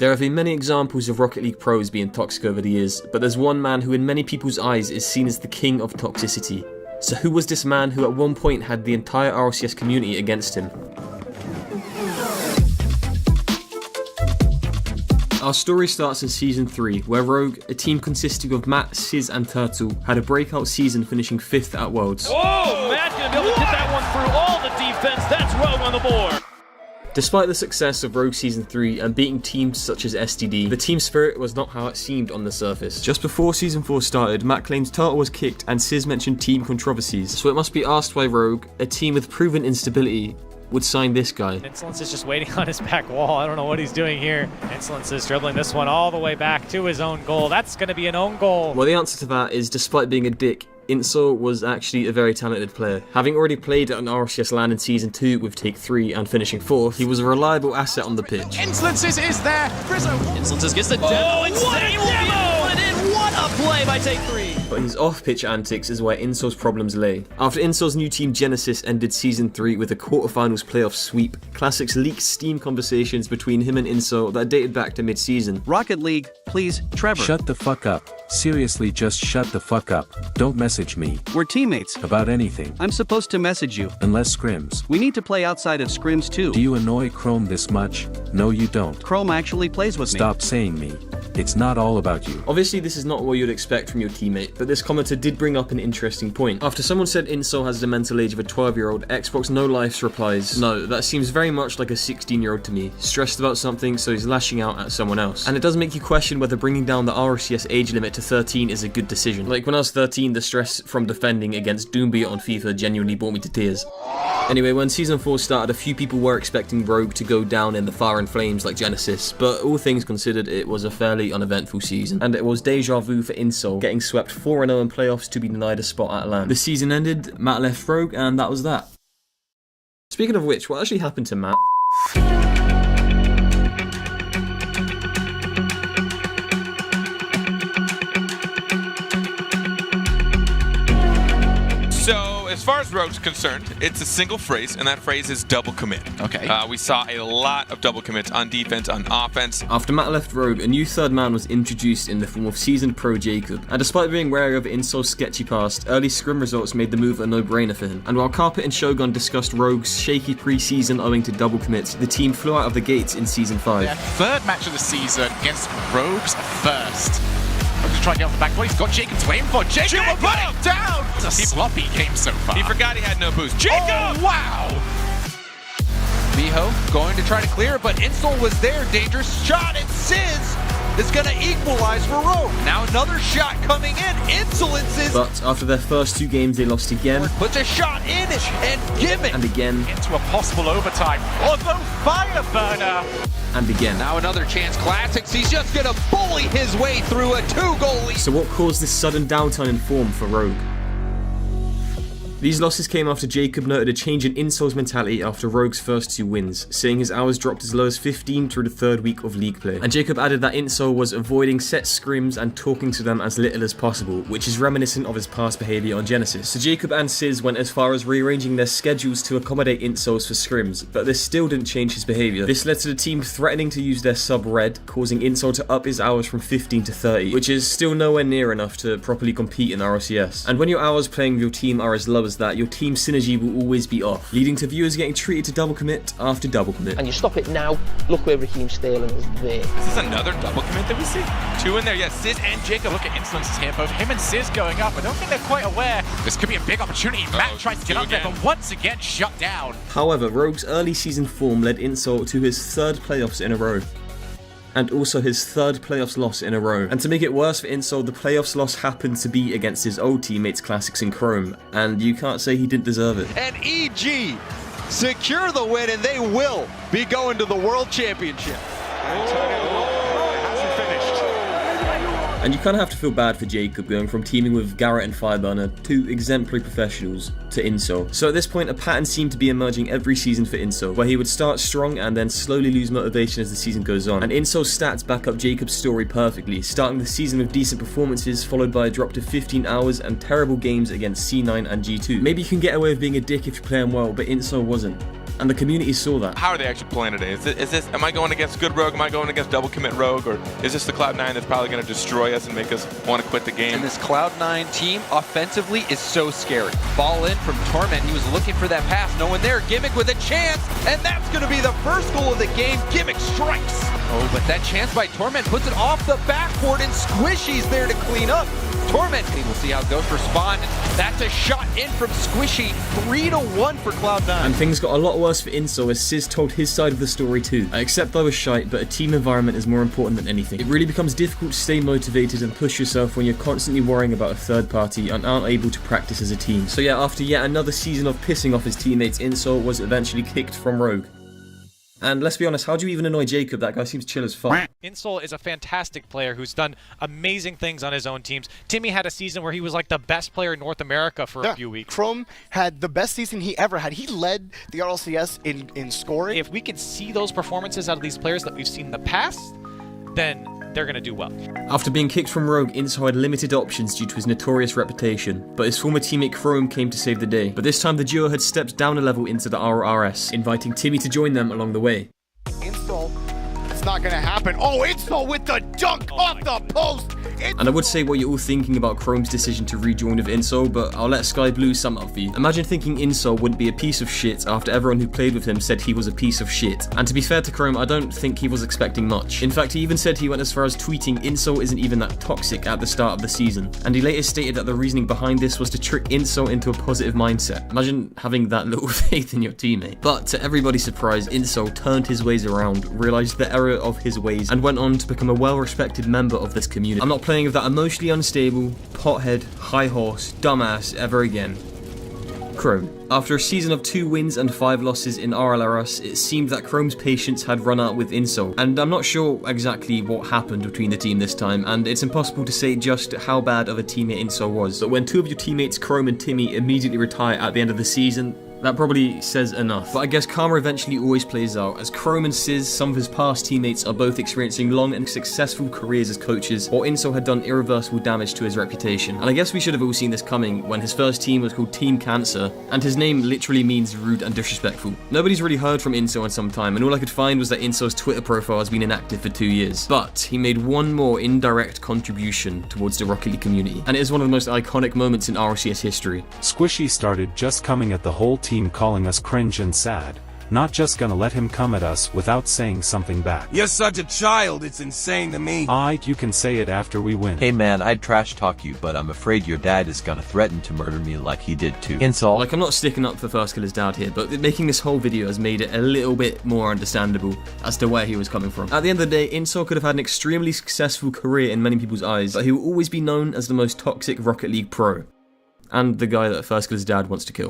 There have been many examples of Rocket League pros being toxic over the years, but there's one man who in many people's eyes is seen as the king of toxicity. So who was this man who at one point had the entire RLCS community against him? Our story starts in Season 3, where Rogue, a team consisting of Matt, Sizz and Turtle, had a breakout season finishing 5th at Worlds. Oh, Matt's going to be able to get that one through all the defense. That's Rogue on the board. Despite the success of Rogue Season 3 and beating teams such as STD, the team spirit was not how it seemed on the surface. Just before Season 4 started, Matt claims Turtle was kicked and Sizz mentioned team controversies, so it must be asked why Rogue, a team with proven instability, would sign this guy. Insolence is just waiting on his back wall. I don't know what he's doing here. Insolence is dribbling this one all the way back to his own goal. That's going to be an own goal. Well, the answer to that is, despite being a dick, Insol was actually a very talented player. Having already played at an RLCS LAN in Season 2 with Take 3 and finishing 4th, he was a reliable asset on the pitch. Insolences is there. Insolences gets the demo. What a demo! And what a play by Take 3. But his off-pitch antics is where Insol's problems lay. After Insol's new team Genesis ended Season 3 with a quarterfinals playoff sweep, Classics leaked Steam conversations between him and Insol that dated back to mid-season. Rocket League, please, Trevor. Shut the fuck up. Seriously, just shut the fuck up. Don't message me. We're teammates. About anything. I'm supposed to message you. Unless scrims. We need to play outside of scrims too. Do you annoy Chrome this much? No, you don't. Chrome actually plays with me. Stop saying me. It's not all about you. Obviously, this is not what you'd expect from your teammate, but this commenter did bring up an interesting point. After someone said Insol has the mental age of a 12-year-old, Xbox No Lifes replies, "No, that seems very much like a 16-year-old to me. Stressed about something, so he's lashing out at someone else." And it does make you question whether bringing down the RLCS age limit to 13 is a good decision. Like when I was 13, the stress from defending against Doombia on FIFA genuinely brought me to tears. Anyway, when Season 4 started, a few people were expecting Rogue to go down in the fire and flames like Genesis, but all things considered, it was a fairly uneventful season, and it was deja vu for Insol, getting swept 4-0 in playoffs to be denied a spot at LAN. The season ended, Matt left Rogue, and that was that. Speaking of which, what actually happened to Matt? So, as far as Rogue's concerned, it's a single phrase, and that phrase is double commit. Okay. We saw a lot of double commits on defense, on offense. After Matt left Rogue, a new third man was introduced in the form of seasoned pro Jacob, and despite being wary of Insol's sketchy past, early scrim results made the move a no-brainer for him. And while Carpet and Shogun discussed Rogue's shaky pre-season owing to double commits, the team flew out of the gates in Season 5. Yeah, third match of the season against Rogue's first. Rogue's trying to get off the back foot. He's got Jacob's waiting for Jacob. Put it down. It's a sloppy game so far. He forgot he had no boost. Jacob! Oh, wow! Miho going to try to clear it, but Insol was there. Dangerous shot, and Sizz is going to equalize for Rogue. Now another shot coming in. Insolences. But after their first 2 games, they lost again. Puts a shot in it, and Gimmick. And again. Into a possible overtime. Although fire burner. And again. Now another chance. Classics. He's just going to bully his way through a 2-goal lead. So what caused this sudden downturn in form for Rogue? These losses came after Jacob noted a change in Insol's mentality after Rogue's first 2 wins, saying his hours dropped as low as 15 through the 3rd week of league play. And Jacob added that Insol was avoiding set scrims and talking to them as little as possible, which is reminiscent of his past behaviour on Genesis. So Jacob and Sizz went as far as rearranging their schedules to accommodate Insols for scrims, but this still didn't change his behaviour. This led to the team threatening to use their sub Red, causing Insol to up his hours from 15 to 30, which is still nowhere near enough to properly compete in RLCS. And when your hours playing with your team are as low as that, your team synergy will always be off, leading to viewers getting treated to double commit after double commit. And you stop it now, look where Raheem Sterling is there. Is this another double commit that we see? 2 in there, yes. Sizz and Jacob. Look at Insolences here, both him and Sizz going up. I don't think they're quite aware. This could be a big opportunity. Matt tries to get up there, but once again shut down. However, Rogue's early season form led Insol to his 3rd playoffs in a row. And also his 3rd playoffs loss in a row. And to make it worse for Insol, the playoffs loss happened to be against his old teammates Classics and Chrome, and you can't say he didn't deserve it. And EG secure the win, and they will be going to the World Championship. And you kind of have to feel bad for Jacob going from teaming with Garrett and Fireburner, 2 exemplary professionals, to Insol. So at this point, a pattern seemed to be emerging every season for Insol, where he would start strong and then slowly lose motivation as the season goes on. And Insol's stats back up Jacob's story perfectly, starting the season with decent performances, followed by a drop to 15 hours and terrible games against C9 and G2. Maybe you can get away with being a dick if you're playing well, but Insol wasn't. and the community saw that. How are they actually playing today? Is this, am I going against good Rogue? Am I going against double commit Rogue? Or is this the Cloud9 that's probably going to destroy us and make us want to quit the game? And this Cloud9 team offensively is so scary. Ball in from Torment. He was looking for that pass. No one there. Gimmick with a chance. And that's going to be the first goal of the game. Gimmick strikes. Oh, but that chance by Torment puts it off the backboard, and Squishy's there to clean up. Torment, we'll see how it goes for Spawn. That's a shot in from Squishy. 3-1 for Cloud9. And things got a lot worse for Inso as Sizz told his side of the story too. I accept I was shite, but a team environment is more important than anything. It really becomes difficult to stay motivated and push yourself when you're constantly worrying about a third party and aren't able to practice as a team. So yeah, after yet another season of pissing off his teammates, Inso was eventually kicked from Rogue. And let's be honest, how do you even annoy Jacob? That guy seems chill as fuck. Insol is a fantastic player who's done amazing things on his own teams. Timmy had a season where he was like the best player in North America for a few weeks. Chrome had the best season he ever had. He led the RLCS in scoring. If we can see those performances out of these players that we've seen in the past, then they're going to do well. After being kicked from Rogue, Inso had limited options due to his notorious reputation, but his former teammate Chrome came to save the day. But this time the duo had stepped down a level into the RRS, inviting Timmy to join them along the way. Inso, it's not going to happen. Oh, Inso with the dunk off the post. And I would say what you're all thinking about Chrome's decision to rejoin with Inso, but I'll let Sky Blue sum up for you. Imagine thinking Inso wouldn't be a piece of shit after everyone who played with him said he was a piece of shit. And to be fair to Chrome, I don't think he was expecting much. In fact, he even said he went as far as tweeting Inso isn't even that toxic at the start of the season. And he later stated that the reasoning behind this was to trick Inso into a positive mindset. Imagine having that little faith in your teammate. But to everybody's surprise, Inso turned his ways around, realized the error of his ways, and went on to become a well-respected member of this community. I'm not playing with that emotionally unstable, pothead, high horse, dumbass ever again. Chrome. After a season of 2 wins and 5 losses in RLRS, it seemed that Chrome's patience had run out with Inso, and I'm not sure exactly what happened between the team this time, and it's impossible to say just how bad of a teammate Inso was. But when 2 of your teammates, Chrome and Timmy, immediately retire at the end of the season, that probably says enough. But I guess karma eventually always plays out, as Chrome and Sizz, some of his past teammates, are both experiencing long and successful careers as coaches, while Inso had done irreversible damage to his reputation. And I guess we should have all seen this coming when his first team was called Team Cancer, and his name literally means rude and disrespectful. Nobody's really heard from Inso in some time, and all I could find was that Inso's Twitter profile has been inactive for 2 years. But he made one more indirect contribution towards the Rocket League community, and it is one of the most iconic moments in RLCS history. Squishy started just coming at the whole team, calling us cringe and sad. Not just gonna let him come at us without saying something back. You're such a child, it's insane to me. You can say it after we win. Hey man, I'd trash talk you, but I'm afraid your dad is gonna threaten to murder me like he did too. Insult. Like, I'm not sticking up for First Killer's dad here, but making this whole video has made it a little bit more understandable as to where he was coming from. At the end of the day, Insol could have had an extremely successful career in many people's eyes, but he will always be known as the most toxic Rocket League pro. And the guy that First Killer's dad wants to kill.